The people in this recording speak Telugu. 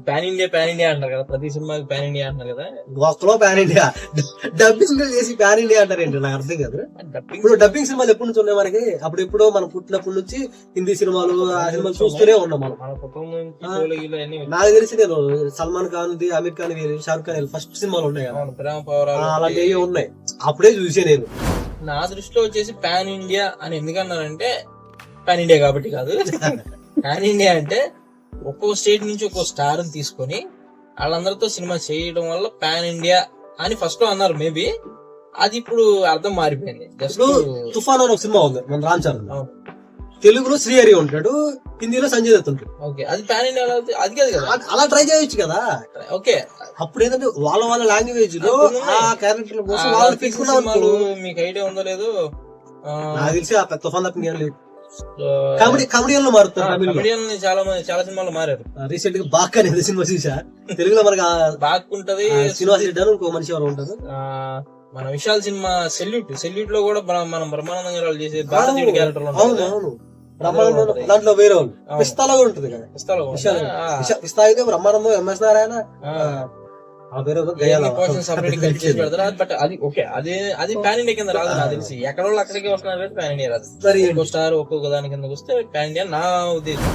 పాన్ ఇండియా అంటారు కదా, ప్రతి సినిమాకి పాన్ ఇండియా అంటారు కదా. ఒక్కలో పాన్ ఇండియా డబ్బింగ్ చేసి పాన్ ఇండియా అంటారేంటి, నాకు అర్థం కాదు. ఇప్పుడు డబ్బింగ్ సినిమాలు ఎప్పటి నుంచి ఉన్నాయి మనకి? అప్పుడు ఎప్పుడో మనం పుట్టినప్పటి నుంచి హిందీ సినిమాలు ఆ సినిమాలు చూస్తూనే ఉన్నాం మనం. మన కుటుంబం నుంచి సోలగిలు అన్ని నాకు తెలిసి నేను సల్మాన్ ఖాన్ ది, అమీర్ ఖాన్, షారుఖ్ ఖాన్ ఫస్ట్ సినిమాలు ఉన్నాయి కదా, ప్రేమ పౌరాలు అలాంటివి ఉన్నాయి. అప్పుడే చూసే నేను. నా దృష్టిలో వచ్చేసి పాన్ ఇండియా అని ఎందుకన్నారంటే, పాన్ ఇండియా కాబట్టి కాదు. పాన్ ఇండియా అంటే ఒక్కో స్టేట్ నుంచి ఒక్కో స్టార్ ని తీసుకొని వాళ్ళందరితో సినిమా చేయడం వల్ల పాన్ ఇండియా అని ఫస్ట్ లో అన్నారు. మేబీ అది ఇప్పుడు అర్థం మారిపోయింది. జస్ట్ తుఫాన్ అని ఒక సినిమా ఉంది మన రామ్ చరణ్, తెలుగులో శ్రీహరి ఉంటాడు, హిందీలో సంజయ్ దత్ ఉంటాడు. ఓకే, అది పాన్ ఇండియా అది కాదు కదా, అలా ట్రై చేయొచ్చు కదా. ఓకే, అప్పుడు ఏంటంటే వాళ్ళ లాంగ్వేజ్ లో ఆ క్యారెక్టర్ కోసం వాళ్ళు తీసుకున్నారు. మీకు ఐడియా ఉందో లేదో, నాకు తెలిసి ఆ తుఫాన్ తప్ప ఇంకేం లేదు. కామెడీలో మారుతారు, చాలా సినిమాలు మారారు. రీసెంట్ గా బాక్ అనేది సినిమా చూసా, తెలుగులో మనకి బాగుంటది. శ్రీనివాస్ రెడ్డి అని ఇంకో మనిషి ఎవరు ఉంటారు. మన విశాల్ సినిమా సెల్యూట్ లో కూడా మనం బ్రహ్మానందం గారు చేసే భారతీయుడు క్యారెక్టర్ దాంట్లో వేరే వాళ్ళు పిస్తాలో కూడా ఉంటుంది కదా. పిస్తా అయితే బ్రహ్మానందం, ఎంఎస్ నారాయణ, బట్ అది ఓకే, అది పాన్ ఇండియా కింద రాదు నాకు తెలిసి. ఎక్కడ వాళ్ళు అక్కడికి వస్తున్నారు, పాన్ ఇండియా రాదు. ఒక్కో స్టార్ ఒక్కొక్క దాని కిందకి వస్తే పాన్ ఇండియా నా ఉద్దేశం.